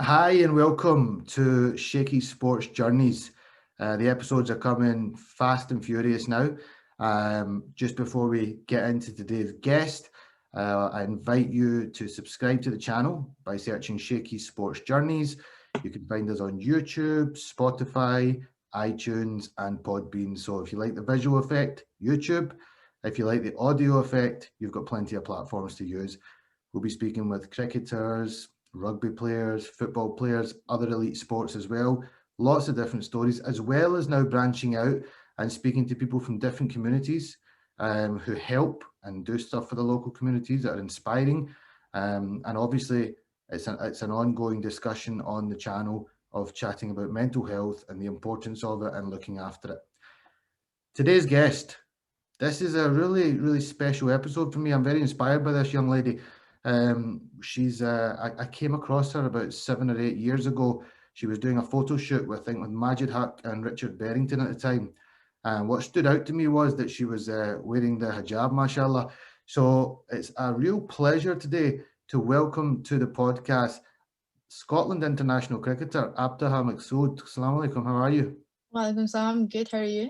Hi and welcome to Shaky Sports Journeys. The episodes are coming fast and furious now. Just before we get into today's guest, I invite you to subscribe to the channel by searching Shaky Sports Journeys. You can find us on YouTube, Spotify, iTunes, and Podbean. So if you like the visual effect, YouTube. If you like the audio effect, you've got plenty of platforms to use. We'll be speaking with cricketers, rugby players, football players, other elite sports as well. Lots of different stories, as well as now branching out and speaking to people from different communities who help and do stuff for the local communities that are inspiring. And obviously, it's an ongoing discussion on the channel of chatting about mental health and the importance of it and looking after it. Today's guest, this is a really, really special episode for me. I'm very inspired by this young lady. I came across her about 7 or 8 years ago. She was doing a photo shoot with, I think, with Majid Haq and Richard Berrington at the time. And what stood out to me was that she was wearing the hijab, mashallah. So it's a real pleasure today to welcome to the podcast Scotland international cricketer Abtaha Maqsood. Assalamu alaikum, how are you? Walaikum salam. Good. How are you?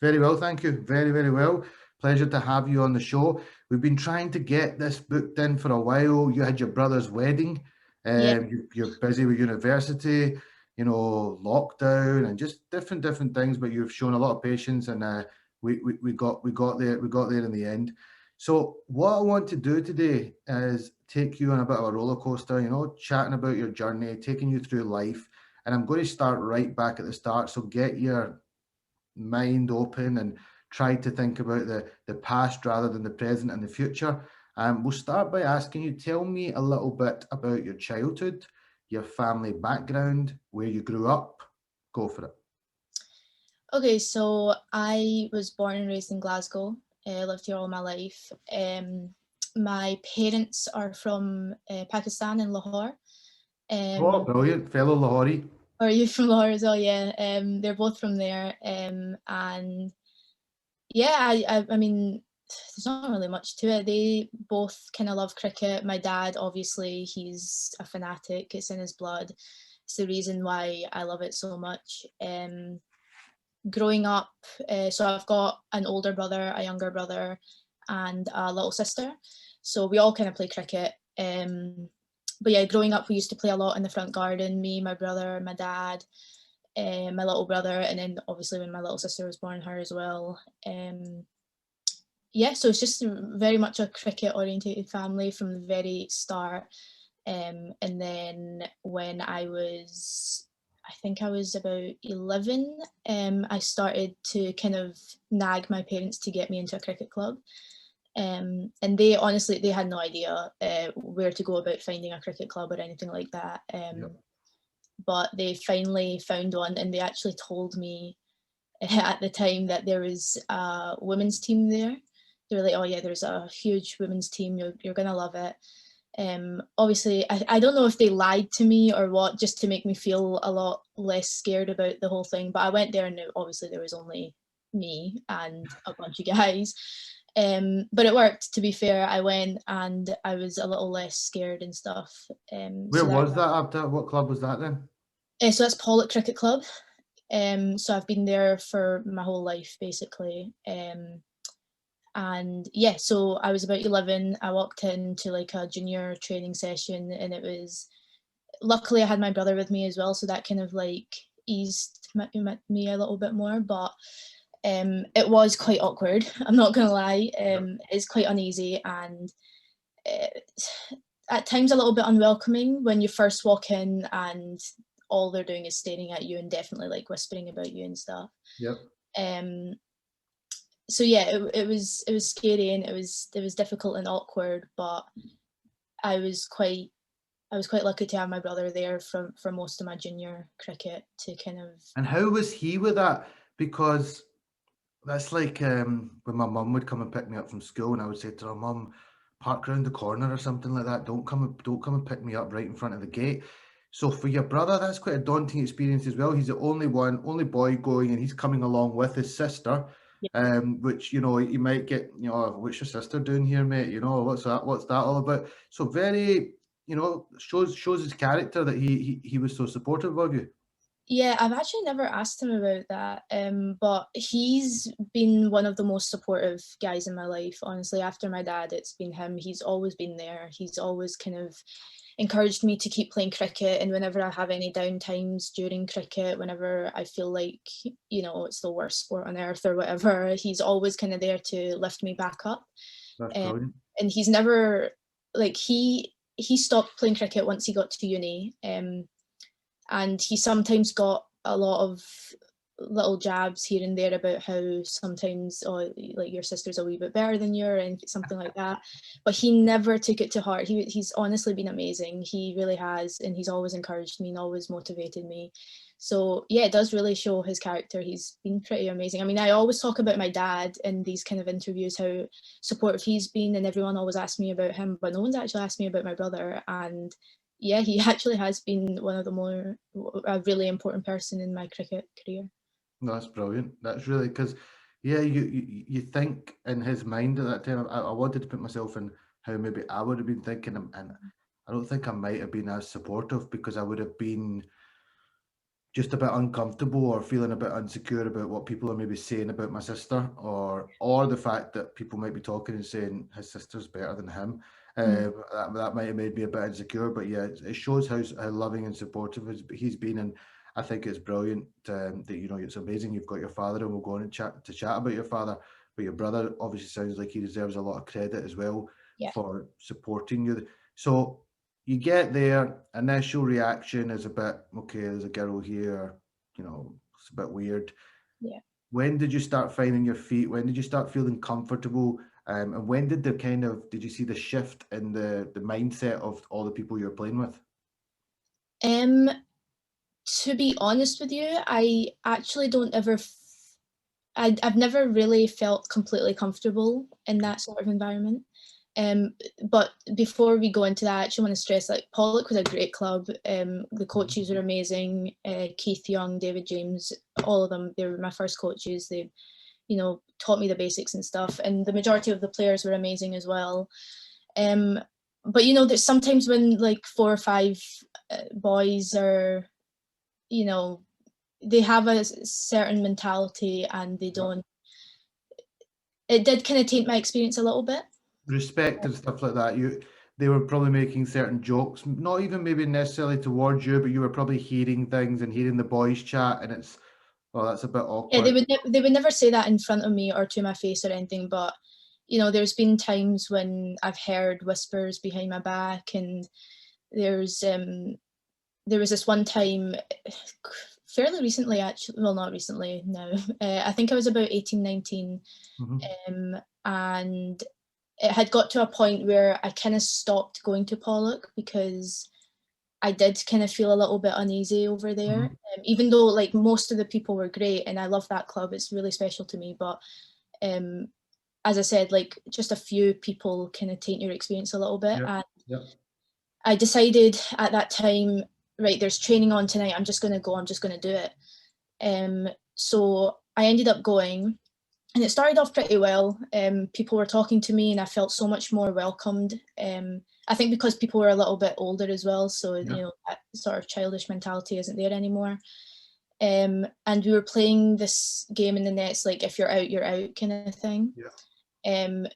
Very well, thank you. Very, very well. Pleasure to have you on the show. We've been trying to get this booked in for a while. You had your brother's wedding. Yeah. You're busy with university, lockdown and just different things. But you've shown a lot of patience, and we got there in the end. So what I want to do today is take you on a bit of a roller coaster. Chatting about your journey, taking you through life, and I'm going to start right back at the start. So get your mind open and try to think about the past rather than the present and the future. We'll start by asking you, tell me a little bit about your childhood, your family background, where you grew up. Go for it. Okay. So I was born and raised in Glasgow. Lived here all my life. My parents are from Pakistan and Lahore. Oh, brilliant. Fellow Lahori. Are you from Lahore as well? Yeah. They're both from there. And yeah, I mean, there's not really much to it. They both kind of love cricket. My dad, obviously, he's a fanatic. It's in his blood. It's the reason why I love it so much. Growing up, so I've got an older brother, a younger brother, and a little sister. So we all kind of play cricket. But yeah, growing up, we used to play a lot in the front garden. Me, my brother, my dad, my little brother, and then obviously when my little sister was born, her as well. Yeah, so it's just very much a cricket orientated family from the very start. And then when I think I was about 11, I started to kind of nag my parents to get me into a cricket club. And they honestly, they had no idea where to go about finding a cricket club or anything like that. Yep. But they finally found one, and they actually told me at the time that there was a women's team there. They were like, oh yeah, there's a huge women's team, you're gonna love it. Obviously, I don't know if they lied to me or what, just to make me feel a lot less scared about the whole thing, but I went there and obviously there was only me and a bunch of guys. But it worked, to be fair. I went and I was a little less scared and stuff. Where So that was that after? What club was that then? so that's Pollock Cricket Club. So I've been there for my whole life, basically. And yeah, so I was about 11. I walked into like a junior training session, and it was, luckily I had my brother with me as well, so that kind of like eased me a little bit more. But it was quite awkward. I'm not gonna lie. It's quite uneasy, and at times a little bit unwelcoming when you first walk in and all they're doing is staring at you and definitely like whispering about you and stuff. Yep. Um, so yeah, it was scary, and it was difficult and awkward, but I was quite I was quite lucky to have my brother there for most of my junior cricket to kind of. And how was he with that? Because that's like when my mum would come and pick me up from school, and I would say to her, "Mum, park round the corner or something like that. Don't come and pick me up right in front of the gate." So for your brother, that's quite a daunting experience as well. He's the only boy going, and he's coming along with his sister. Which you might get, "Oh, what's your sister doing here, mate? What's that all about?" So very, shows his character that he was so supportive of you. Yeah, I've actually never asked him about that, but he's been one of the most supportive guys in my life. Honestly, after my dad, it's been him. He's always been there. He's always kind of encouraged me to keep playing cricket, and whenever I have any down times during cricket, whenever I feel like, it's the worst sport on earth or whatever, he's always kind of there to lift me back up. That's brilliant. And he's never, like, he stopped playing cricket once he got to uni, and he sometimes got a lot of little jabs here and there about how sometimes, like, your sister's a wee bit better than you, and something like that. But he never took it to heart. He's honestly been amazing. He really has, and he's always encouraged me and always motivated me. So yeah, it does really show his character. He's been pretty amazing. I mean, I always talk about my dad in these kind of interviews, how supportive he's been, and everyone always asks me about him, but no one's actually asked me about my brother. And yeah, he actually has been a really important person in my cricket career. No, that's brilliant. That's really, because yeah, you think in his mind at that time. I wanted to put myself in how maybe I would have been thinking, and I don't think I might have been as supportive, because I would have been just a bit uncomfortable or feeling a bit insecure about what people are maybe saying about my sister, or the fact that people might be talking and saying his sister's better than him. That might have made me a bit insecure, but yeah, it shows how loving and supportive he's been, and I think it's brilliant that it's amazing you've got your father, and we'll go on and chat about your father, but your brother obviously sounds like he deserves a lot of credit as well for supporting you. So you get there, initial reaction is a bit, okay, there's a girl here, it's a bit weird. Yeah. When did you start finding your feet? When did you start feeling comfortable? And when did did you see the shift in the mindset of all the people you're playing with? To be honest with you, I actually don't ever, I've never really felt completely comfortable in that sort of environment. But before we go into that, I actually want to stress, like, Pollock was a great club. The coaches were amazing. Keith Young, David James, all of them, they were my first coaches. They, taught me the basics and stuff. And the majority of the players were amazing as well. But, there's sometimes when, like, 4 or 5 boys are, they have a certain mentality, and they don't, it did kind of taint my experience a little bit. Respect and stuff like that. They were probably making certain jokes, not even maybe necessarily towards you, but you were probably hearing things and hearing the boys chat, and it's, that's a bit awkward. Yeah, they would never say that in front of me or to my face or anything, but there's been times when I've heard whispers behind my back, and there was this one time fairly recently, actually, well, not recently now, I think I was about 18, 19, and it had got to a point where I kind of stopped going to Pollock, because I did kind of feel a little bit uneasy over there, even though, like, most of the people were great, and I love that club, it's really special to me, but as I said, like, just a few people kind of taint your experience a little bit. And I decided at that time, right, there's training on tonight, I'm just going to go, I'm just going to do it. So I ended up going, and it started off pretty well. People were talking to me, and I felt so much more welcomed. I think because people were a little bit older as well, so that sort of childish mentality isn't there anymore. And we were playing this game in the nets, like, if you're out kind of thing.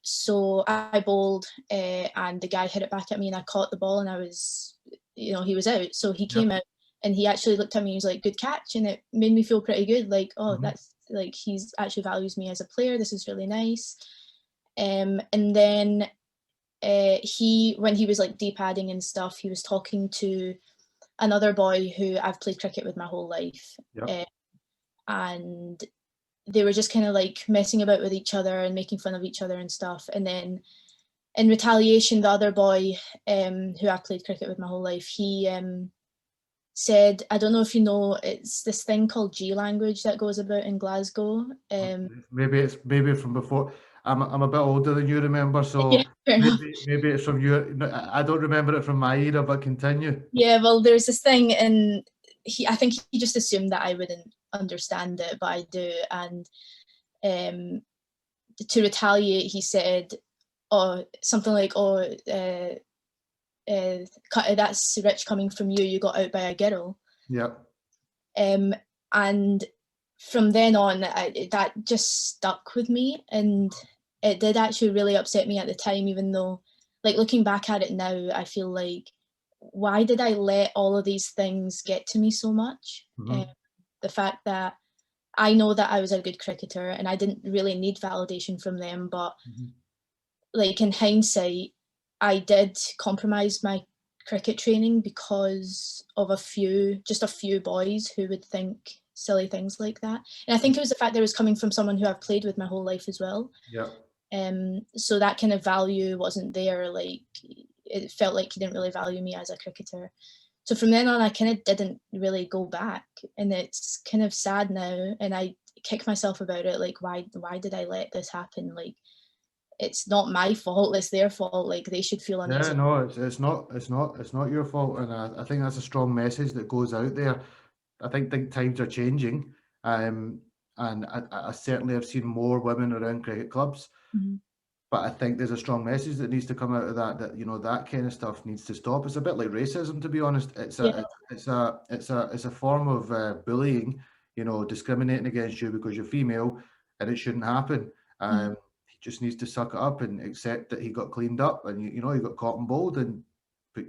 So I bowled, and the guy hit it back at me, and I caught the ball, and I was, he was out. So he came out, and he actually looked at me, he was like, good catch, and it made me feel pretty good, like, oh, that's, like, he's actually values me as a player, this is really nice. And then when he was, like, de-padding and stuff, he was talking to another boy who I've played cricket with my whole life. And they were just kind of, like, messing about with each other and making fun of each other and stuff. And then in retaliation, the other boy who I played cricket with my whole life, he said, I don't know if you know, it's this thing called G language that goes about in Glasgow. Maybe from before. I'm a bit older than you, remember, so maybe it's from you. I don't remember it from my era, but continue. Yeah, well, there's this thing, and I think he just assumed that I wouldn't understand it, but I do. And to retaliate, he said, something like, that's rich coming from you. You got out by a girl. Yeah. And from then on, that just stuck with me, and it did actually really upset me at the time, even though, like, looking back at it now, I feel like, why did I let all of these things get to me so much? The fact that I know that I was a good cricketer and I didn't really need validation from them, but like, in hindsight, I did compromise my cricket training because of just a few boys who would think silly things like that. And I think it was the fact that it was coming from someone who I've played with my whole life as well. Yeah. So that kind of value wasn't there. Like, it felt like he didn't really value me as a cricketer. So from then on, I kind of didn't really go back, and it's kind of sad now. And I kick myself about it. Like, why did I let this happen? Like, it's not my fault, it's their fault. Like, they should feel Yeah, amazing. no, it's not your fault, and I think that's a strong message that goes out there. I think times are changing, and I certainly have seen more women around cricket clubs. But I think there's a strong message that needs to come out of that you know, that kind of stuff needs to stop. It's a bit like racism, to be honest. It's a form of bullying, you know, discriminating against you because you're female, and it shouldn't happen. He just needs to suck it up and accept that he got cleaned up, and you know, he got cotton bowled, and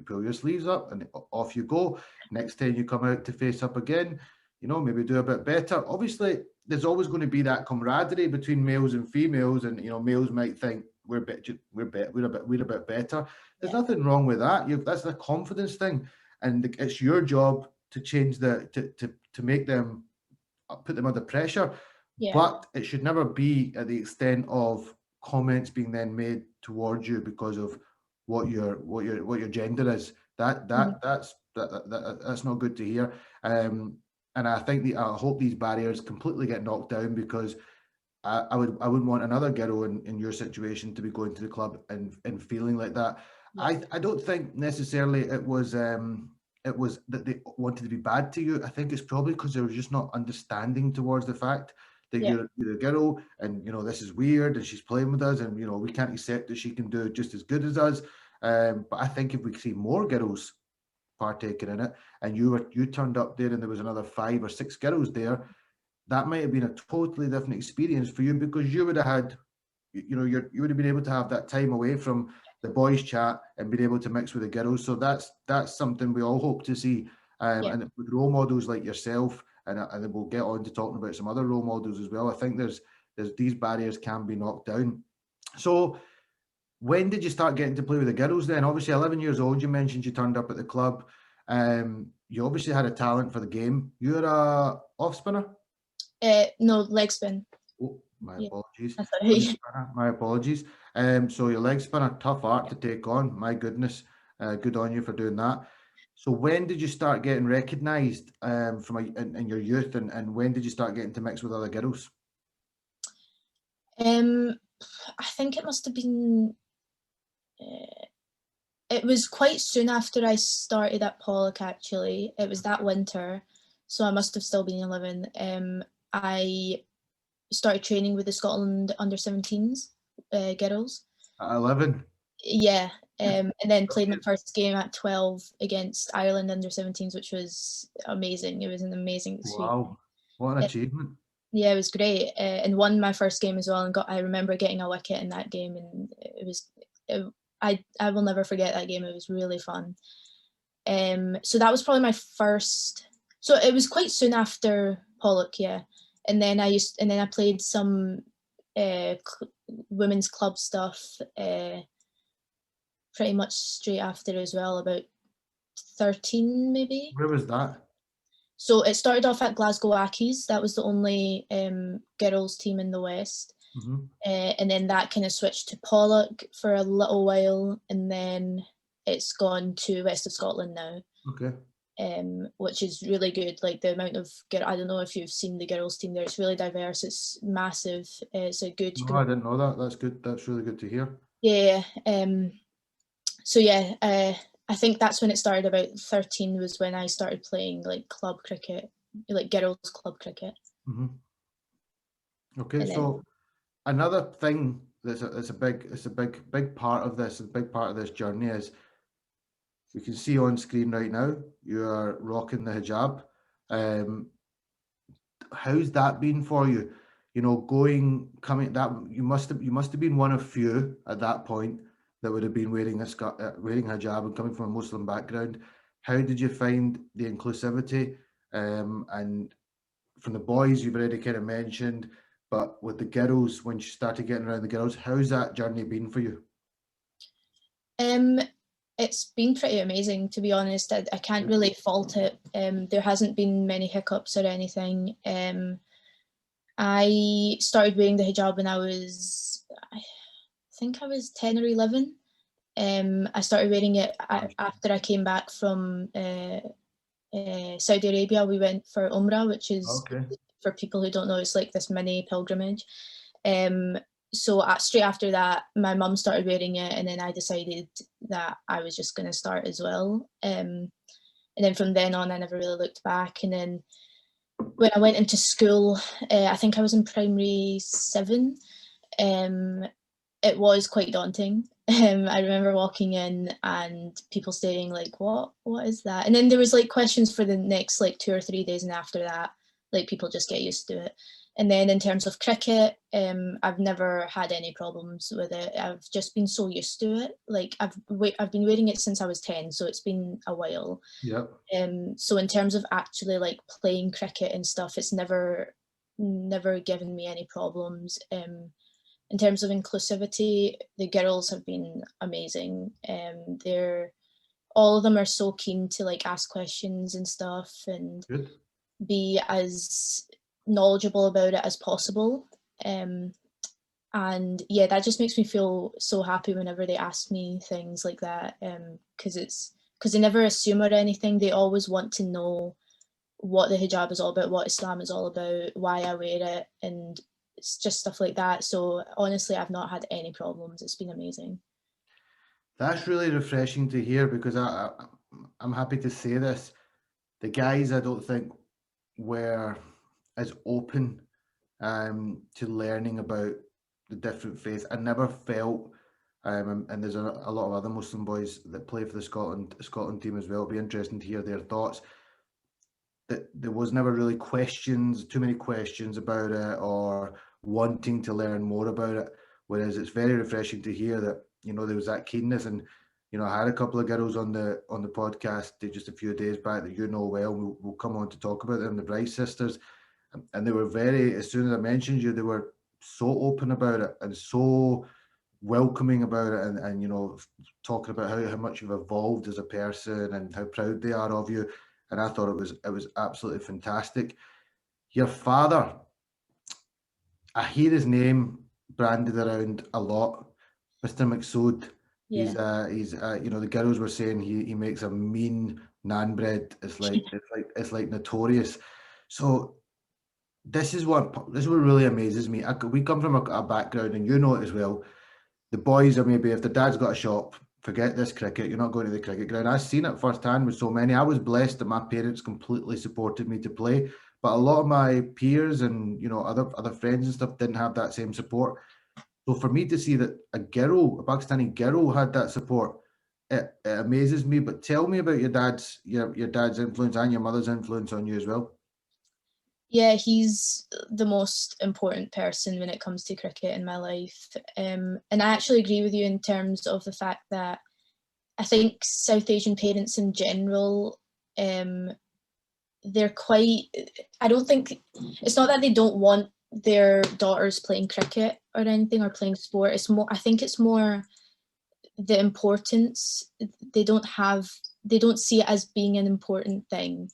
pull your sleeves up and off you go. Next time you come out to face up again, you know, maybe do a bit better. Obviously, there's always going to be that camaraderie between males and females, and you know, males might think we're a bit better. There's nothing wrong with that. That's the confidence thing, and it's your job to change to make them, put them under pressure. But it should never be at the extent of comments being then made towards you because of what your gender is. That's not good to hear. And I think I hope these barriers completely get knocked down, because I wouldn't want another girl in your situation to be going to the club and feeling like that. I don't think necessarily it was that they wanted to be bad to you. I think it's probably because they were just not understanding towards the fact that you're a girl, and you know, this is weird, and she's playing with us, and you know, we can't accept that she can do just as good as us. But I think if we see more girls partaking in it, and you turned up there and there was another 5 or 6 girls there, that might have been a totally different experience for you, because you would have had, you know, you would have been able to have that time away from the boys' chat and been able to mix with the girls. So that's something we all hope to see. And with role models like yourself, and then we'll get on to talking about some other role models as well. I think there's these barriers can be knocked down. So when did you start getting to play with the girls then? Obviously 11 years old, you mentioned you turned up at the club. You obviously had a talent for the game. You're a off spinner? No, leg spin. Oh, my apologies. That's all right. My apologies. So your leg spinner, tough art to take on. My goodness, good on you for doing that. So when did you start getting recognised in your youth, and when did you start getting to mix with other girls? I think it must have been. It was quite soon after I started at Pollock. Actually, it was that winter, so I must have still been 11. I started training with the Scotland under-17s girls. At 11? Yeah, and then played my first game at 12 against Ireland under-17s, which was amazing. It was an amazing experience. Wow, what an achievement. Yeah, it was great, and won my first game as well, and I remember getting a wicket in that game, and I will never forget that game. It was really fun. So that was probably my first. So it was quite soon after Pollock, yeah. And then I played some women's club stuff pretty much straight after as well, about 13 maybe. Where was that? So it started off at Glasgow Accies. That was the only girls team in the West. And then that kind of switched to Pollock for a little while, and then it's gone to West of Scotland now. Okay. Which is really good. Like, the amount of I don't know if you've seen the girls team there. It's really diverse. It's massive. It's a good. No, I didn't know that. That's good. That's really good to hear. Yeah. So yeah, I think that's when it started. About 13 was when I started playing like club cricket, like girls club cricket. Okay, so another thing that's a big part of this, a big part of this journey is we can see on screen right now, you are rocking the hijab. How's that been for you? You know, coming that you must have been one of few at that point that would have been wearing wearing hijab and coming from a Muslim background. How did you find the inclusivity? And from the boys, you've already kind of mentioned, but with the girls, when you started getting around the girls, how's that journey been for you? It's been pretty amazing, to be honest. I can't really fault it. There hasn't been many hiccups or anything. I started wearing the hijab when I think I was 10 or 11. I started wearing it after I came back from Saudi Arabia. We went for Umrah, which is, for people who don't know, it's like this mini pilgrimage. So straight after that, my mum started wearing it, and then I decided that I was just going to start as well. And then from then on, I never really looked back. And then when I went into school, I think I was in primary 7, it was quite daunting. I remember walking in and people saying like, what is that? And then there was like questions for the next like 2 or 3 days, and after that, like people just get used to it. And then in terms of cricket, I've never had any problems with it. I've just been so used to it. Like I've been wearing it since I was 10, so it's been a while. Yep. So in terms of actually like playing cricket and stuff, it's never given me any problems. In terms of inclusivity, the girls have been amazing. All of them are so keen to like ask questions and stuff and Good. Be as knowledgeable about it as possible. And yeah, that just makes me feel so happy whenever they ask me things like that, because they never assume or anything. They always want to know what the hijab is all about, what Islam is all about, why I wear it, and it's just stuff like that. So honestly, I've not had any problems. It's been amazing. That's really refreshing to hear, because I'm happy to say this. The guys, I don't think, were as open to learning about the different faiths. I never felt, and there's a lot of other Muslim boys that play for the Scotland team as well. It'll be interesting to hear their thoughts. That there was never really too many questions about it, or wanting to learn more about it. Whereas it's very refreshing to hear that, you know, there was that keenness. And you know, I had a couple of girls on the podcast just a few days back that you know well. We'll come on to talk about them, the Bryce sisters, and they were very, as soon as I mentioned you, they were so open about it and so welcoming about it, and you know, talking about how much you've evolved as a person and how proud they are of you. And I thought it was absolutely fantastic. Your father, I hear his name branded around a lot, Mr. Maqsood. Yeah. He's you know, the girls were saying he makes a mean naan bread. It's like notorious. So this is what really amazes me. We come from a background, and you know it as well. The boys are maybe, if the dad's got a shop, forget this cricket. You're not going to the cricket ground. I've seen it firsthand with so many. I was blessed that my parents completely supported me to play, but a lot of my peers and, you know, other friends and stuff didn't have that same support. So for me to see that a Pakistani girl had that support, it amazes me. But tell me about your dad's influence and your mother's influence on you as well. Yeah, he's the most important person when it comes to cricket in my life. And I actually agree with you in terms of the fact that I think South Asian parents in general, they're quite, I don't think, it's not that they don't want their daughters playing cricket or anything, or playing sport. It's more, I think it's more the importance. They don't see it as being an important thing.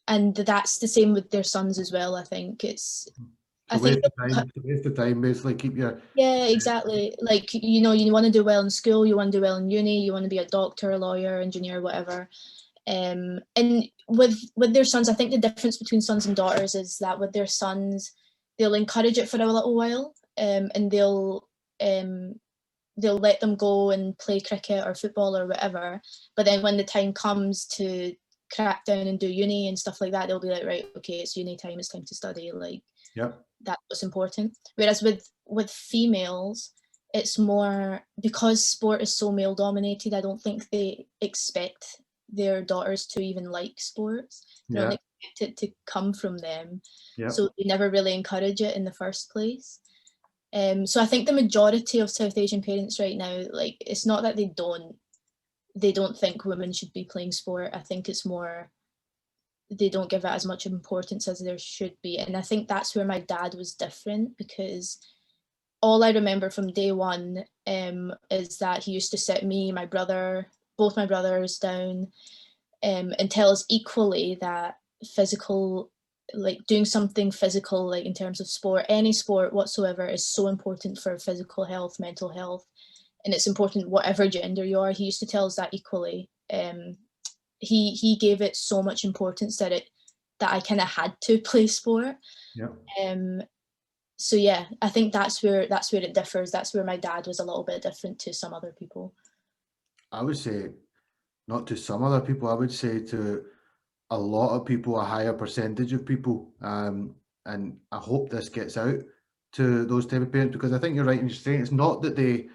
And that's the same with their sons as well. I think it's waste of time, basically. Keep your... Yeah, exactly. Like, you know, you want to do well in school, you want to do well in uni, you want to be a doctor, a lawyer, engineer, whatever. And with their sons, I think the difference between sons and daughters is that with their sons, they'll encourage it for a little while, and they'll let them go and play cricket or football or whatever. But then when the time comes to crack down and do uni and stuff like that, they'll be like, right, okay, it's uni time, it's time to study. Like, yep. That's what's important. Whereas with females, it's more because sport is so male dominated. I don't think they expect their daughters to even like sports. They don't expect it to come from them. So they never really encourage it in the first place. So I think the majority of South Asian parents right now, like, it's not that they don't think women should be playing sport. I think it's more they don't give it as much importance as there should be. And I think that's where my dad was different, because all I remember from day one is that he used to sit me, my brother, both my brothers down, and tell us equally that physical, like doing something physical, like in terms of sport, any sport whatsoever, is so important for physical health, mental health, and it's important whatever gender you are. He used to tell us that equally. He gave it so much importance that I kind of had to play sport. So yeah, I think that's where it differs. That's where my dad was a little bit different to some other people. I would say not to some other people. I would say to a lot of people, a higher percentage of people. And I hope this gets out to those type of parents, because I think you're right in saying it's not that they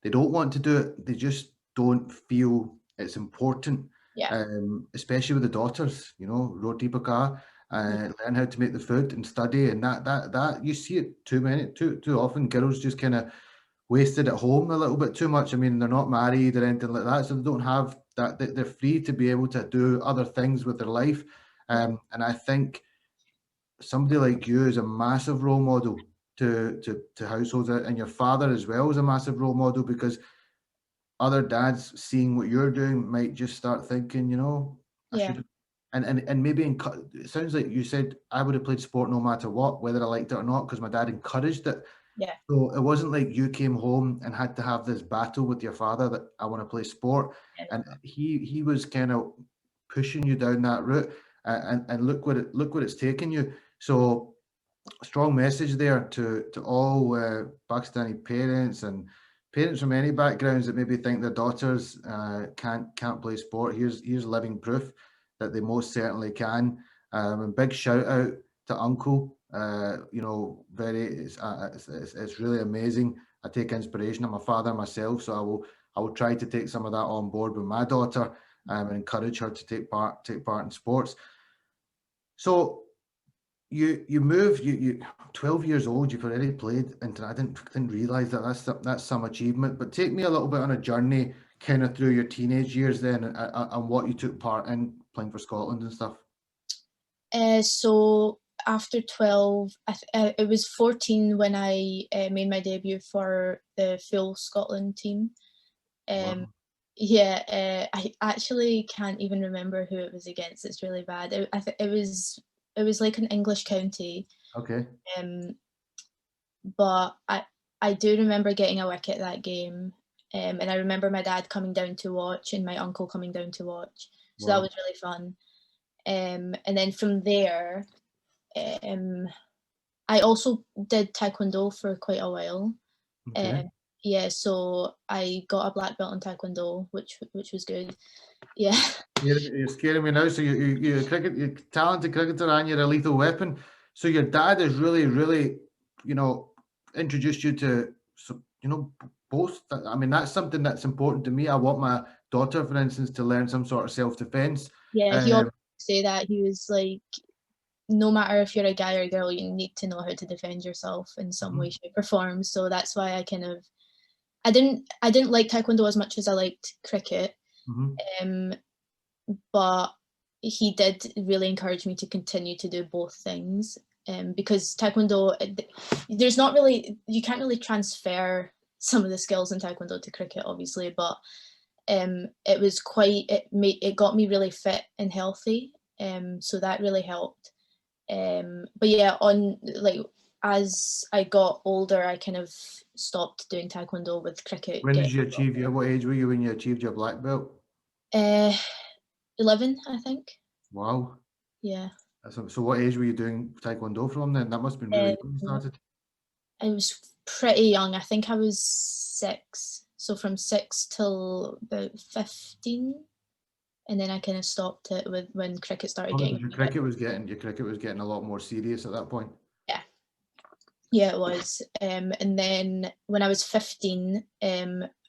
don't want to do it, they just don't feel it's important. Especially with the daughters, roti paka, learn how to make the food and study, and that you see it too often. Girls just kind of wasted at home a little bit too much. I mean, they're not married or anything like that, so they don't have that. They're free to be able to do other things with their life. And I think somebody like you is a massive role model to households, and your father as well is a massive role model, because other dads seeing what you're doing might just start thinking, I should have. And maybe it sounds like you said, I would have played sport no matter what, whether I liked it or not, because my dad encouraged it. So it wasn't like you came home and had to have this battle with your father that I want to play sport. And he was kind of pushing you down that route, and look what it's taken you. So strong message there to all Pakistani parents and parents from any backgrounds that maybe think their daughters can't play sport. Here's living proof that they most certainly can. And big shout out to Uncle. It's really amazing. I take inspiration. I'm a father myself, so I will try to take some of that on board with my daughter, and encourage her to take part in sports. So you 12 years old, you've already played, and I didn't realize that's some achievement. But take me a little bit on a journey kind of through your teenage years then, and what you took part in playing for Scotland and stuff. So after 12, it was 14 when I made my debut for the full Scotland team. Wow. I actually can't even remember who it was against. It's really bad. It was like an English county. Okay. But I do remember getting a wicket that game, and I remember my dad coming down to watch and my uncle coming down to watch. So that was really fun. And then from there, I also did taekwondo for quite a while. Okay. So I got a black belt in taekwondo, which was good. Yeah. You're scaring me now. So you're a talented cricketer, and you're a lethal weapon. So your dad has really, really, introduced you to, both. I mean, that's something that's important to me. I want my daughter, for instance, to learn some sort of self-defense. Yeah, he always say that. He was like, no matter if you're a guy or a girl, you need to know how to defend yourself in some way, shape, or form. So that's why I didn't like taekwondo as much as I liked cricket. But he did really encourage me to continue to do both things, because taekwondo, you can't really transfer some of the skills in taekwondo to cricket, obviously, but it got me really fit and healthy, so that really helped. But yeah, as I got older, I kind of stopped doing taekwondo with cricket. When did you achieve what age were you when you achieved your black belt? 11, I think. Wow. Yeah. So what age were you doing taekwondo from then? That must have been really young you started. I was pretty young. I think I was 6. So from 6 till about 15. And then I kind of stopped it when cricket started getting. Your cricket was getting a lot more serious at that point. Yeah. Yeah, it was. And then when I was 15,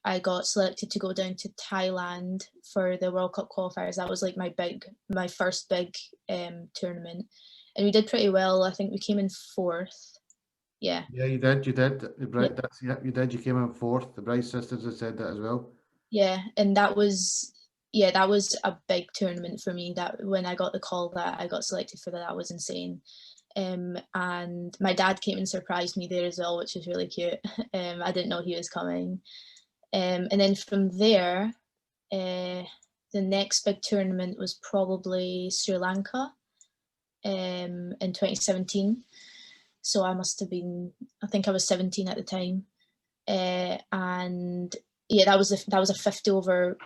I got selected to go down to Thailand for the World Cup qualifiers. That was like my first big tournament, and we did pretty well. I think we came in fourth. Yeah, Yeah, you did. You did. yeah, Right, that's yeah, you did. You came in fourth. The Bright sisters have said that as well. yeah, and that was a big tournament for me. That when I got the call that I got selected for that was insane. And my dad came and surprised me there as well, which was really cute. I didn't know he was coming. And then from there, the next big tournament was probably Sri Lanka in 2017. So I must have been, I think I was 17 at the time. And yeah, that was a 50 over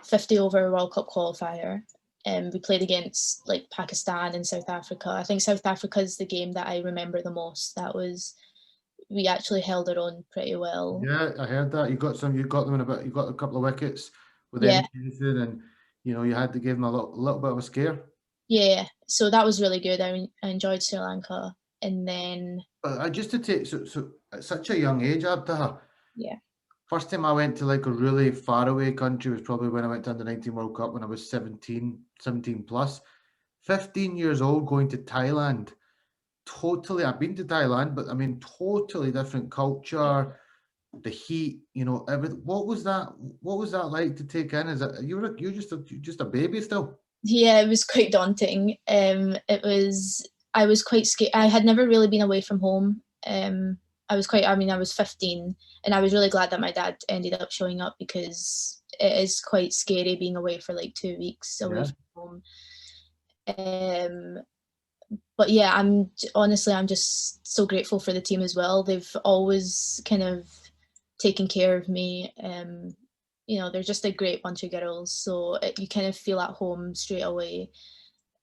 World Cup qualifier. We played against like Pakistan and South Africa. I think South Africa is the game that I remember the most. We actually held our own pretty well. Yeah, I heard that. You got some. You got them in a bit. You got a couple of wickets with them Yeah, chasing, and you had to give them a little bit of a scare. yeah. So that was really good. I enjoyed Sri Lanka, and then But just to take so at such a young age, Abtaha, yeah, first time I went to like a really far away country was probably when I went to under 19 World Cup when I was 17 plus. 15 years old going to Thailand. Totally, I've been to Thailand, but I mean, totally different culture, the heat, everything. What was that? What was that like to take in? Is that you're just a baby still? yeah. It was quite daunting. I was quite scared. I had never really been away from home. I was 15, and I was really glad that my dad ended up showing up because it is quite scary being away for like 2 weeks away Yeah. from home. But yeah, I'm just so grateful for the team as well. They've always kind of taken care of me. They're just a great bunch of girls, so you kind of feel at home straight away.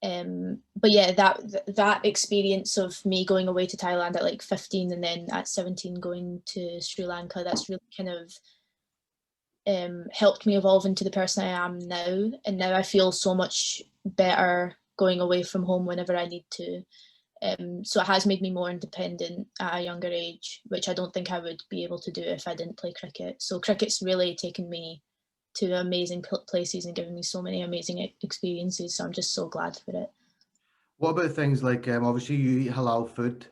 But yeah, that experience of me going away to Thailand at like 15 and then at 17 going to Sri Lanka, that's really kind of helped me evolve into the person I am now. And now I feel so much better going away from home whenever I need to. So it has made me more independent at a younger age, which I don't think I would be able to do if I didn't play cricket. So cricket's really taken me to amazing places and given me so many amazing experiences. So I'm just so glad for it. What about things like obviously you eat halal food?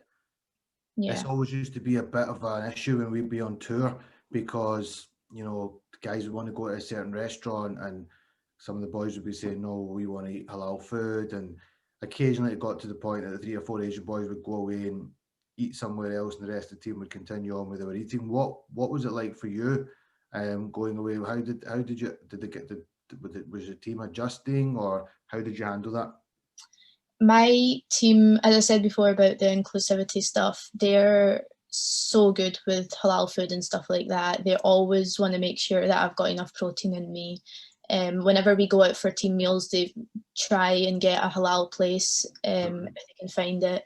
This Yeah. always used to be a bit of an issue when we'd be on tour because guys would want to go to a certain restaurant and some of the boys would be saying no, we want to eat halal food, and occasionally it got to the point that the 3 or 4 Asian boys would go away and eat somewhere else and the rest of the team would continue on with they were eating. What was it like for you going away? Was your team adjusting, or how did you handle that? My team, as I said before about the inclusivity stuff, they're so good with halal food and stuff like that. They always want to make sure that I've got enough protein in me. Whenever we go out for team meals, they try and get a halal place if they can find it.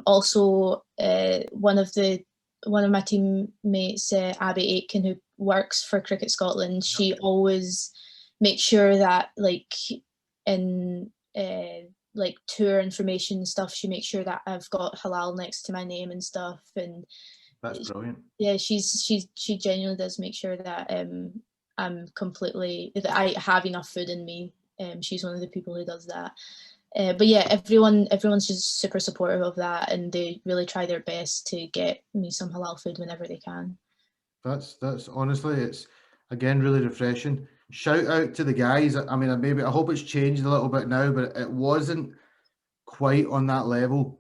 Also, one of my teammates, Abby Aitken, who works for Cricket Scotland, she always makes sure that in like tour information and stuff, she makes sure that I've got halal next to my name and stuff. And That's brilliant. yeah, she genuinely does make sure that that I have enough food in me. She's one of the people who does that. But yeah, everyone's just super supportive of that, and they really try their best to get me some halal food whenever they can. That's honestly, it's again really refreshing. Shout out to the guys. I mean, I hope it's changed a little bit now, but it wasn't quite on that level.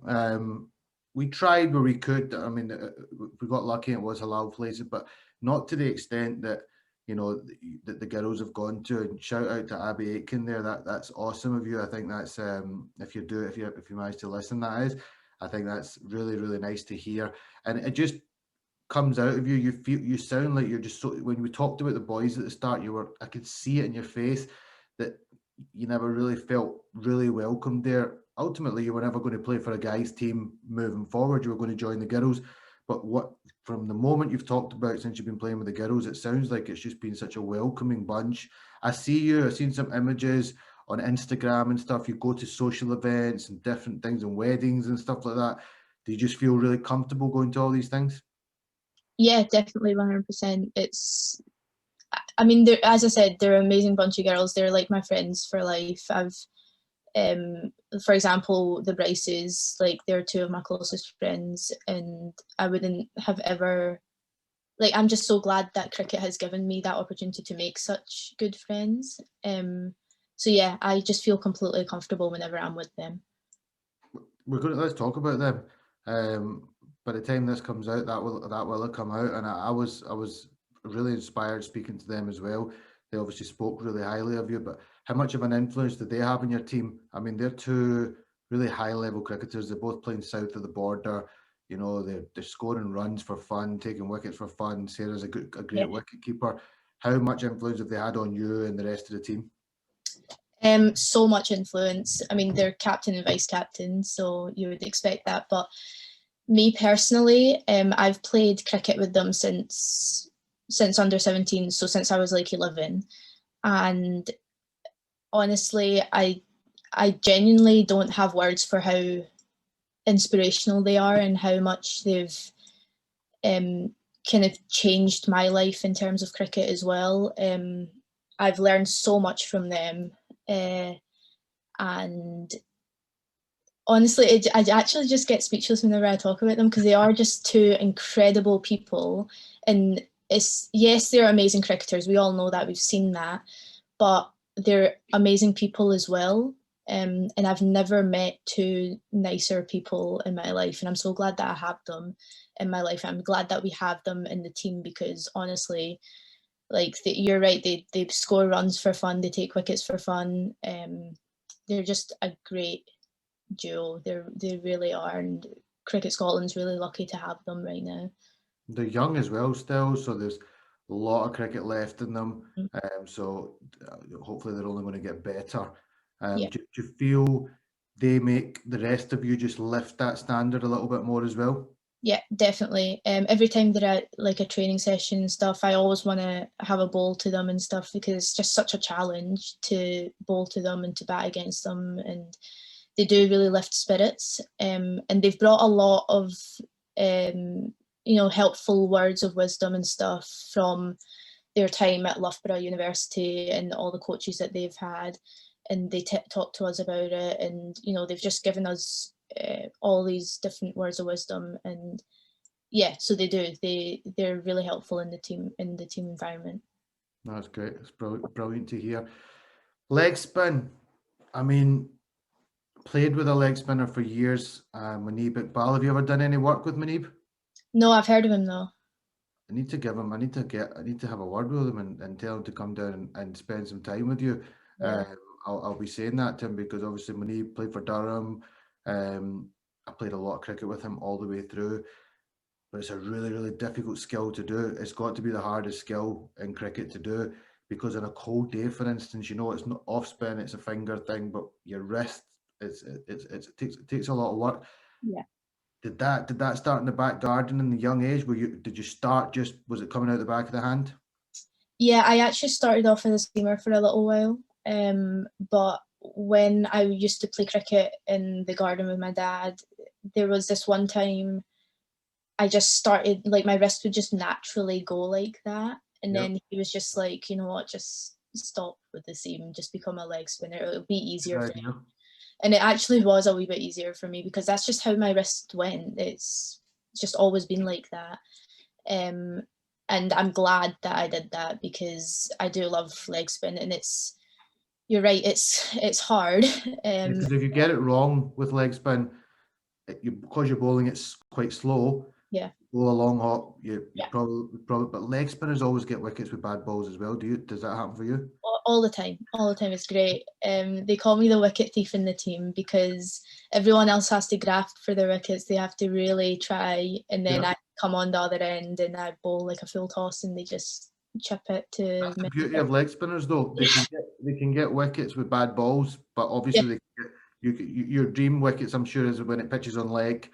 We tried where we could. I mean, we got lucky; it was halal places, but not to the extent that that the girls have gone to. And shout out to Abby Aitken there. That's awesome of you. I think that's if you manage to listen, that is. I think that's really really nice to hear, and it just comes out of you. You sound like you're just so. When we talked about the boys at the start, I could see it in your face that you never really felt really welcomed there. Ultimately, you were never going to play for a guys' team moving forward. You were going to join the girls. But from the moment you've talked about since you've been playing with the girls, it sounds like it's just been such a welcoming bunch. I've seen some images on Instagram and stuff. You go to social events and different things and weddings and stuff like that. do you just feel really comfortable going to all these things? Yeah, definitely 100%. I mean, as I said, they're an amazing bunch of girls. They're like my friends for life. For example, the Bryces, like they're two of my closest friends, and I wouldn't have ever, like, I'm just so glad that cricket has given me that opportunity to make such good friends. So yeah, I just feel completely comfortable whenever I'm with them. Let's talk about them. By the time this comes out, that will have come out, and I was really inspired speaking to them as well. They obviously spoke really highly of you, but how much of an influence did they have in your team? I mean, they're two really high level cricketers. They're both playing south of the border. You know, they're scoring runs for fun, taking wickets for fun. Sarah's a great wicket keeper. How much influence have they had on you and the rest of the team? So much influence. I mean, they're captain and vice captain, so you would expect that. But me personally, I've played cricket with them since under 17, so since I was like 11. And honestly, I genuinely don't have words for how inspirational they are and how much they've kind of changed my life in terms of cricket as well. I've learned so much from them, and honestly, I actually just get speechless whenever I talk about them because they are just two incredible people. And yes, they're amazing cricketers. We all know that. We've seen that. But they're amazing people as well. And I've never met two nicer people in my life. And I'm so glad that I have them in my life. I'm glad that we have them in the team because honestly, like you're right, they score runs for fun. They take wickets for fun. They're just a great duo. They really are, and Cricket Scotland's really lucky to have them right now. They're young as well still, so there's a lot of cricket left in them. So hopefully they're only going to get better. Yeah. Do you feel they make the rest of you just lift that standard a little bit more as well? Yeah, definitely. Every time they're at like a training session and stuff, I always want to have a bowl to them and stuff because it's just such a challenge to bowl to them and to bat against them, and they do really lift spirits. And they've brought a lot of helpful words of wisdom and stuff from their time at Loughborough University and all the coaches that they've had, and they talk to us about it, and they've just given us all these different words of wisdom. And yeah, so they're really helpful in the team environment. That's great. It's brilliant to hear. Leg spin. I mean, played with a leg spinner for years, Muneeb Iqbal. Have you ever done any work with Muneeb? No, I've heard of him though. I need to give him. I need to have a word with him and tell him to come down and spend some time with you. Yeah. I'll be saying that to him because obviously when he played for Durham, I played a lot of cricket with him all the way through. But it's a really, really difficult skill to do. It's got to be the hardest skill in cricket to do because on a cold day, for instance, it's not off spin, it's a finger thing, but your wrist, it takes a lot of work. Yeah. Did that start in the back garden in the young age? Did you start was it coming out the back of the hand? Yeah, I actually started off as a seamer for a little while. But when I used to play cricket in the garden with my dad, there was this one time I just started, like my wrist would just naturally go like that. And then he was just like, you know what, just stop with the seam, just become a leg spinner. It'll be easier for you. And it actually was a wee bit easier for me because that's just how my wrist went. It's just always been like that. And I'm glad that I did that because I do love leg spin, and you're right, it's hard. Because if you get it wrong with leg spin, because you're bowling it's quite slow. Yeah. Go a long hop, you probably, but leg spinners always get wickets with bad balls as well. Does that happen for you? All the time. It's great. They call me the wicket thief in the team because everyone else has to graft for their wickets. They have to really try, and then I come on the other end and I bowl like a full toss, and they just chip it to. That's the beauty of leg spinners, though. They can get wickets with bad balls, but obviously your dream wickets, I'm sure, is when it pitches on leg,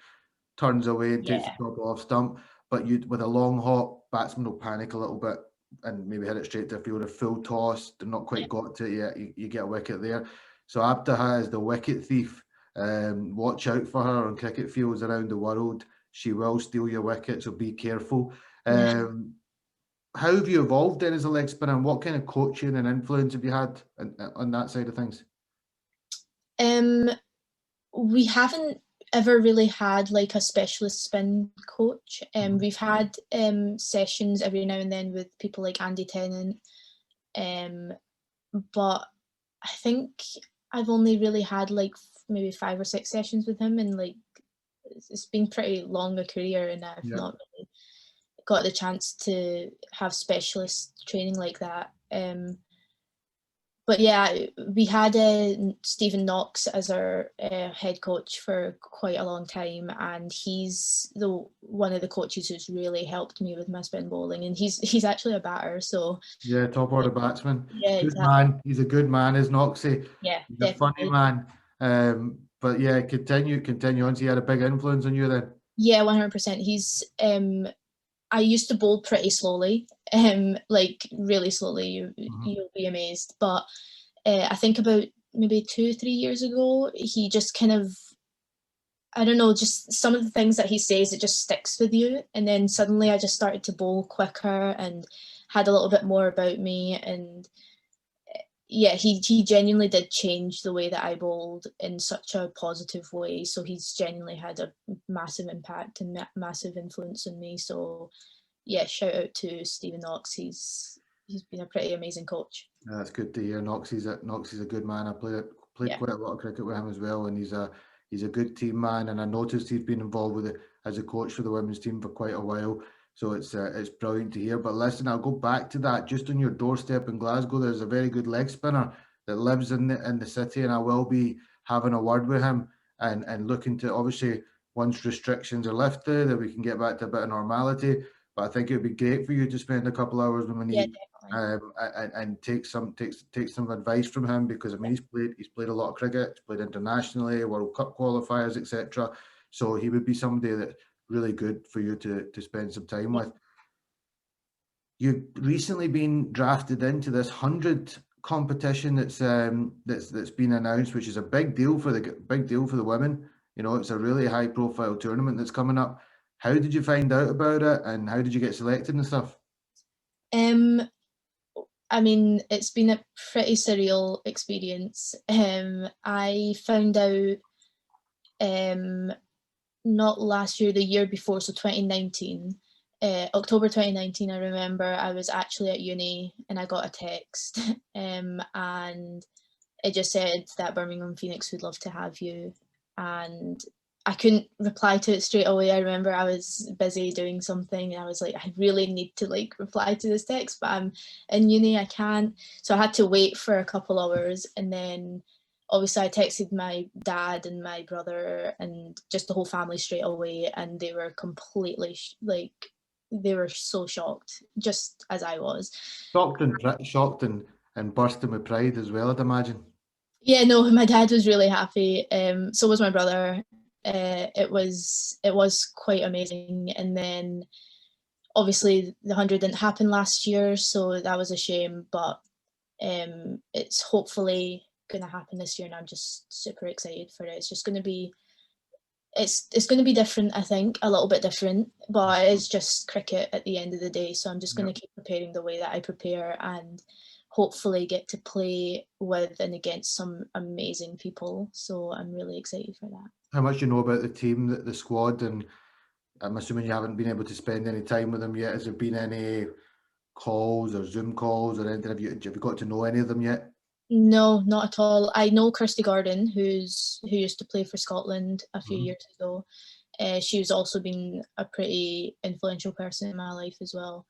turns away and takes the top off stump. But with a long hop, batsman will panic a little bit and maybe hit it straight to a fielder. Full toss, they're not quite got to it yet. You get a wicket there. So Abtaha is the wicket thief. Watch out for her on cricket fields around the world. She will steal your wicket, so be careful. Yeah. How have you evolved then as a leg spinner, and what kind of coaching and influence have you had on that side of things? We haven't ever really had like a specialist spin coach. We've had sessions every now and then with people like Andy Tennant, but I think I've only really had like maybe 5 or 6 sessions with him, and like it's been pretty long a career, and I've Yeah. not really got the chance to have specialist training like that. But yeah, we had Stephen Knox as our head coach for quite a long time, and he's one of the coaches who's really helped me with my spin bowling, and he's actually a batter, so Yeah, top order batsman. yeah, Good exactly. man. He's a good man, is Noxie. Yeah, He's a funny definitely. man. But yeah, continue on. So he had a big influence on you then. Yeah, 100%. He's I used to bowl pretty slowly, like really slowly. You'll be amazed. But I think about maybe 2 3 years ago, he just kind of, I don't know, just some of the things that he says, it just sticks with you. And then suddenly I just started to bowl quicker and had a little bit more about me. And yeah, he genuinely did change the way that I bowled in such a positive way. So he's genuinely had a massive impact and massive influence on me. So yeah, shout out to Stephen Knox. He's been a pretty amazing coach. Yeah, that's good to hear. Noxie's a good man. I played Yeah. quite a lot of cricket with him as well, and he's a good team man. And I noticed he's been involved with it as a coach for the women's team for quite a while. So it's brilliant to hear. But listen, I'll go back to that. Just on your doorstep in Glasgow, there's a very good leg spinner that lives in the city, and I will be having a word with him and looking to, obviously, once restrictions are lifted, that we can get back to a bit of normality. But I think it would be great for you to spend a couple hours when we Yeah, need, definitely. and take some advice from him, because I mean he's played a lot of cricket, he's played internationally, World Cup qualifiers, etc. So he would be somebody that really good for you to spend some time with. You've recently been drafted into this 100 competition that's been announced, which is a big deal for the women. You know, it's a really high profile tournament that's coming up. How did you find out about it, and how did you get selected and stuff? I mean, it's been a pretty surreal experience. I found out not last year, the year before, so 2019. October 2019, I remember I was actually at uni and I got a text, and it just said that Birmingham Phoenix would love to have you. And I couldn't reply to it straight away. I remember I was busy doing something and I was like, I really need to like reply to this text, but I'm in uni, I can't. So I had to wait for a couple hours, and then obviously I texted my dad and my brother and just the whole family straight away, and they were completely like, they were so shocked, just as I was. Shocked and bursting with pride as well, I'd imagine. Yeah, no, my dad was really happy. So was my brother. It was quite amazing. And then obviously the 100 didn't happen last year, so that was a shame. But it's hopefully going to happen this year, and I'm just super excited for it. It's just going to be it's going to be different, I think, a little bit different, but it's just cricket at the end of the day. So I'm just going Yeah. to keep preparing the way that I prepare, and hopefully get to play with and against some amazing people. So I'm really excited for that. How much do you know about the team, the squad, and I'm assuming you haven't been able to spend any time with them yet. Has there been any calls or Zoom calls or anything? Have you got to know any of them yet? No, not at all. I know Kirsty Gordon, who used to play for Scotland a few Mhm. years ago. She's also been a pretty influential person in my life as well.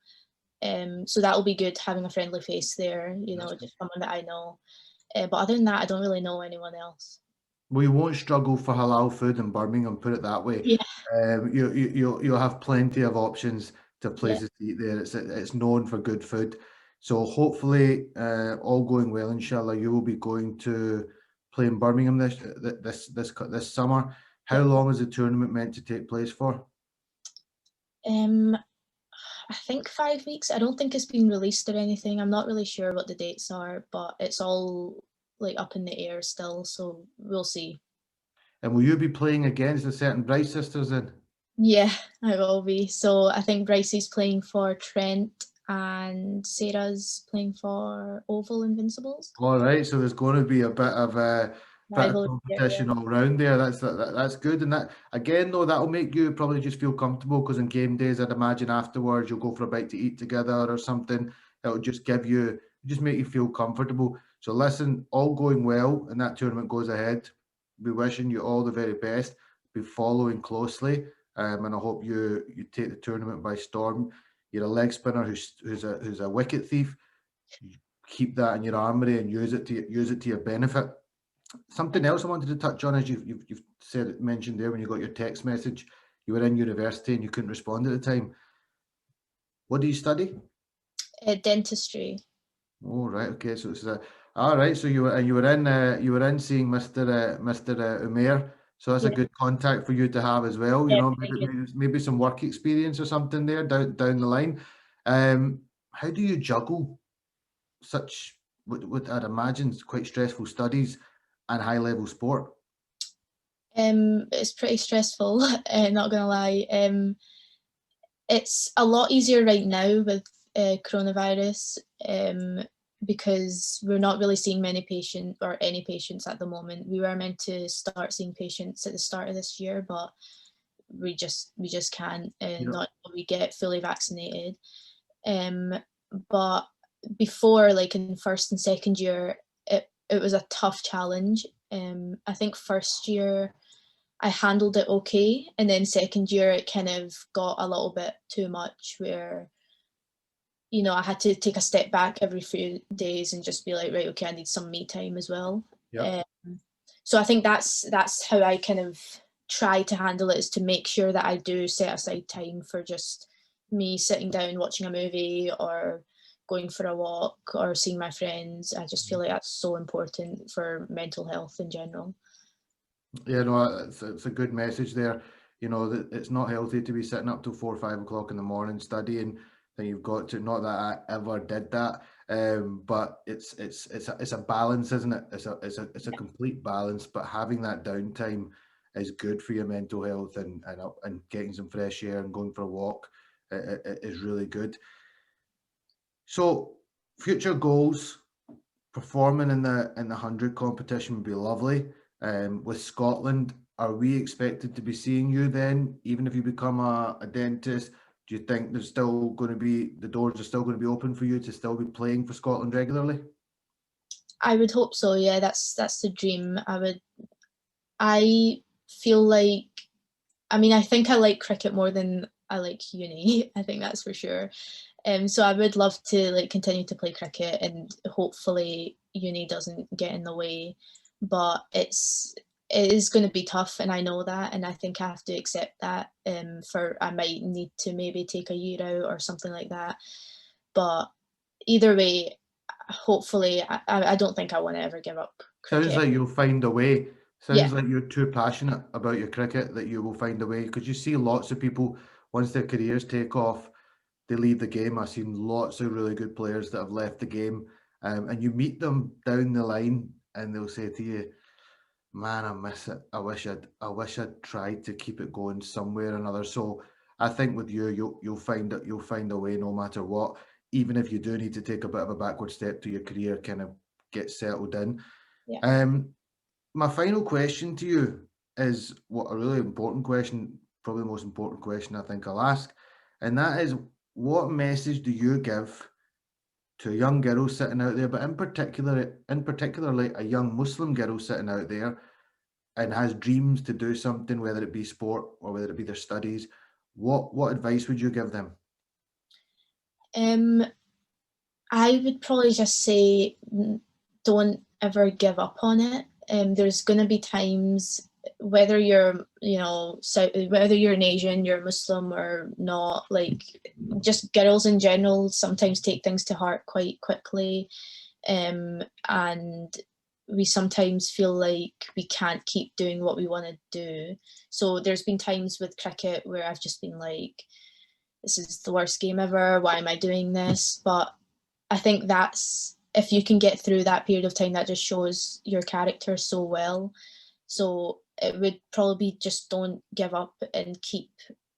So that will be good, having a friendly face there, That's good. just someone that I know. But other than that, I don't really know anyone else. We won't struggle for halal food in Birmingham, put it that way. Yeah, You'll have plenty of options to yeah, places to eat there. It's known for good food. So hopefully, all going well, inshallah, you will be going to play in Birmingham this summer. How yeah. long is the tournament meant to take place for? Um, I think 5 weeks. I don't think it's been released or anything. I'm not really sure what the dates are, but it's all like up in the air still. So we'll see. And will you be playing against the certain Bryce sisters then? Yeah, I will be. So I think Brycey's playing for Trent and Sarah's playing for Oval Invincibles. All right, so there's going to be a bit of Rivalry there, yeah. competition all round there. That's good, and that again though that'll make you probably just feel comfortable because in game days, I'd imagine afterwards you'll go for a bite to eat together or something. It'll just make you feel comfortable. So listen, all going well, and that tournament goes ahead. Be wishing you all the very best. Be following closely, and I hope you take the tournament by storm. You're a leg spinner who's a wicket thief. Keep that in your armory and use it to your benefit. Something else I wanted to touch on is you've mentioned there when you got your text message, you were in university and you couldn't respond at the time. What do you study? Dentistry. Oh right, okay. So it's all right. So you were in seeing Mr. Umair. So that's a good contact for you to have as well. You Yeah, know, maybe some work experience or something there down the line. How do you juggle such what I'd imagine is quite stressful studies and high level sport? It's pretty stressful, not gonna lie. It's a lot easier right now with coronavirus because we're not really seeing many patients or any patients at the moment. We were meant to start seeing patients at the start of this year, but we just can't, not until we get fully vaccinated. But before, like in first and second year, it was a tough challenge. I think first year I handled it okay, and then second year it kind of got a little bit too much where, you know, I had to take a step back every few days and just be like, right, okay, I need some me time as well. So I think that's how I kind of try to handle it, is to make sure that I do set aside time for just me sitting down watching a movie or going for a walk or seeing my friends. I just feel like that's so important for mental health in general. Yeah, no, it's a good message there. You know, that it's not healthy to be sitting up till 4 or 5 o'clock in the morning studying. Then you've got to, not that I ever did that, but it's a balance, isn't it? It's a complete balance. But having that downtime is good for your mental health, and getting some fresh air and going for a walk is really good. So, future goals, performing in the 100 competition would be lovely. With Scotland, are we expected to be seeing you then, even if you become a dentist? Do you think the doors are still going to be open for you to still be playing for Scotland regularly? I would hope so. Yeah, that's the dream. I feel like, I mean, I think I like cricket more than I like uni. I think that's for sure. So I would love to like continue to play cricket, and hopefully uni doesn't get in the way. But it is going to be tough, and I know that, and I think I have to accept that. I might need to maybe take a year out or something like that. But either way, hopefully, I don't think I want to ever give up cricket. Sounds like you'll find a way. Yeah. Sounds like you're too passionate about your cricket that you will find a way, because you see lots of people, once their careers take off, they leave the game. I've seen lots of really good players that have left the game, and you meet them down the line and they'll say to you, man, I miss it. I wish I'd tried to keep it going somewhere or another. So I think with you, you'll find a way no matter what, even if you do need to take a bit of a backward step to your career, kind of get settled in. Yeah. My final question to you is a really important question, probably the most important question I think I'll ask, and that is, what message do you give to a young girl sitting out there, but particularly a young Muslim girl sitting out there and has dreams to do something, whether it be sport or whether it be their studies? What advice would you give them? I would probably just say, don't ever give up on it. There's going to be times, whether you're, whether you're an Asian, you're Muslim or not, like just girls in general sometimes take things to heart quite quickly. And we sometimes feel like we can't keep doing what we want to do. So there's been times with cricket where I've just been like, this is the worst game ever. Why am I doing this? But I think if you can get through that period of time, that just shows your character so well. So it would probably be just don't give up and keep,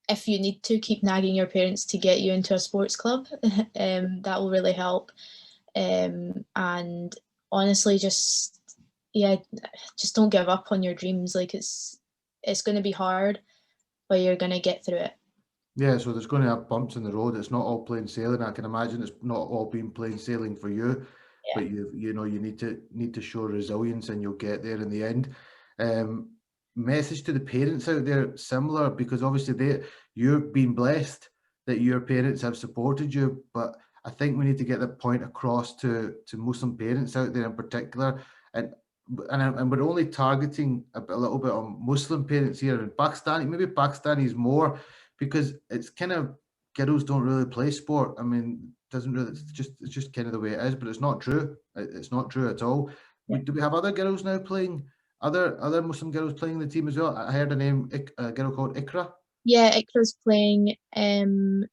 if you need to, keep nagging your parents to get you into a sports club. That will really help. And honestly, just don't give up on your dreams. Like it's going to be hard, but you're going to get through it. Yeah, so there's going to have bumps in the road. It's not all plain sailing. I can imagine it's not all been plain sailing for you, Yeah. but you know you need to show resilience, and you'll get there in the end. Message to the parents out there, similar, because obviously you've been blessed that your parents have supported you, but I think we need to get the point across to Muslim parents out there in particular, and we're only targeting a little bit on Muslim parents here. In Pakistani, maybe Pakistanis more, because it's kind of, girls don't really play sport. I mean, doesn't really. It's just kind of the way it is. But it's not true. It's not true at all. Yeah. Do we have other girls now playing? Other Muslim girls playing the team as well? I heard a girl called Ikra. Yeah, Ikra's playing, and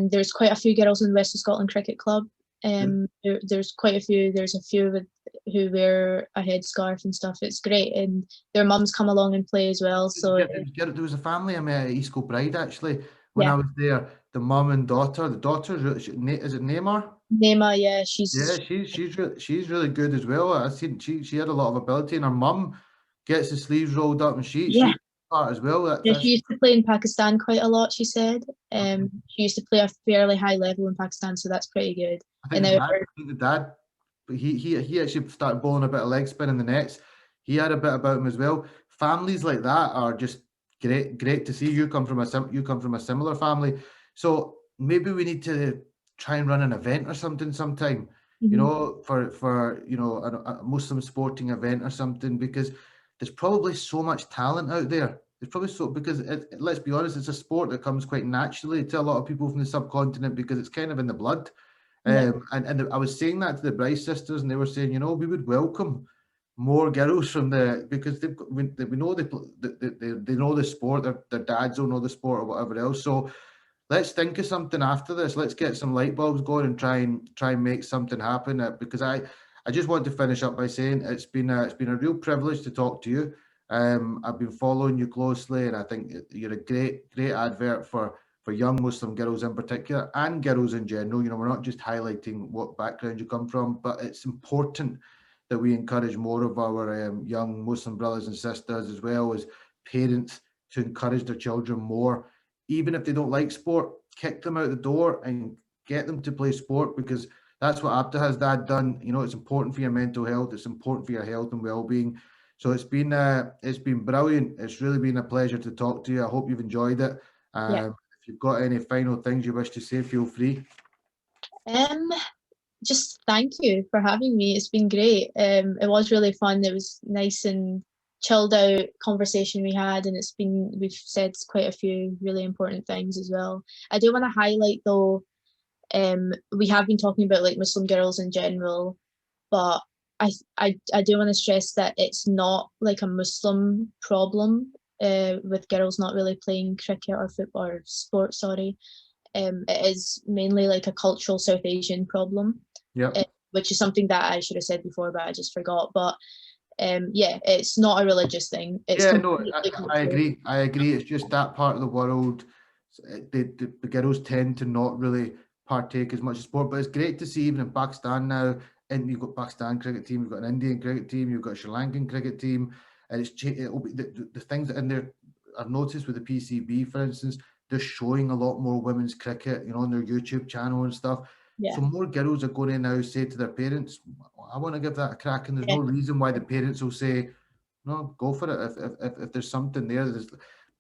there's quite a few girls in the West of Scotland Cricket Club. There's quite a few. There's a few who wear a headscarf and stuff. It's great, and their mums come along and play as well. So there was a family I met at East Kilbride actually when I was there. The mum and daughter. The daughter, is it Neymar? Neymar, yeah, she's really good as well. I seen she had a lot of ability, and her mum gets the sleeves rolled up, and she's part as well. She used to play in Pakistan quite a lot. She said, she used to play a fairly high level in Pakistan, so that's pretty good. I think the dad, but he actually started bowling a bit of leg spin in the nets. He had a bit about him as well. Families like that are just great to see. You come from a similar family, so maybe we need to try and run an event or something sometime. You know, for you know, a Muslim sporting event or something, because there's probably so much talent out there. There's probably because let's be honest, it's a sport that comes quite naturally to a lot of people from the subcontinent because it's kind of in the blood. And I was saying that to the Bryce sisters, and they were saying, you know, we would welcome more girls from because we know they know the sport. Their dads don't know the sport or whatever else. So let's think of something after this. Let's get some light bulbs going and try and make something happen. Because I just want to finish up by saying it's been a real privilege to talk to you. I've been following you closely, and I think you're a great advert for young Muslim girls in particular, and girls in general. You know, we're not just highlighting what background you come from, but it's important that we encourage more of our young Muslim brothers and sisters, as well as parents, to encourage their children more. Even if they don't like sport, kick them out the door and get them to play sport, because that's what Abtaha's dad done. You know, it's important for your mental health. It's important for your health and well-being. So it's been brilliant. It's really been a pleasure to talk to you. I hope you've enjoyed it. If you've got any final things you wish to say, feel free. Just thank you for having me. It's been great. It was really fun. It was nice and chilled out conversation we had, and we've said quite a few really important things as well. I do want to highlight though, we have been talking about like Muslim girls in general, but I do want to stress that it's not like a Muslim problem with girls not really playing cricket or football or sport, sorry. It is mainly like a cultural South Asian problem, which is something that I should have said before, but I just forgot. But it's not a religious thing. I agree. It's just that part of the world, the girls tend to not really partake as much in sport. But it's great to see even in Pakistan now. And you've got Pakistan cricket team, you've got an Indian cricket team, you've got a Sri Lankan cricket team, and it'll be the things that in there. I've noticed with the PCB, for instance, they're showing a lot more women's cricket, you know, on their YouTube channel and stuff. So more girls are going to now say to their parents, I want to give that a crack. And there's no reason why the parents will say, no, go for it. If there's something there.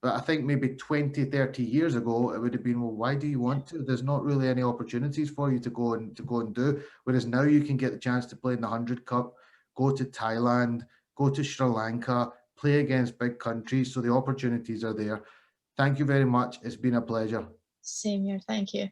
But I think maybe 20, 30 years ago, it would have been, well, why do you want to? There's not really any opportunities for you to go and do. Whereas now you can get the chance to play in the 100 Cup, go to Thailand, go to Sri Lanka, play against big countries. So the opportunities are there. Thank you very much. It's been a pleasure. Same here. Thank you.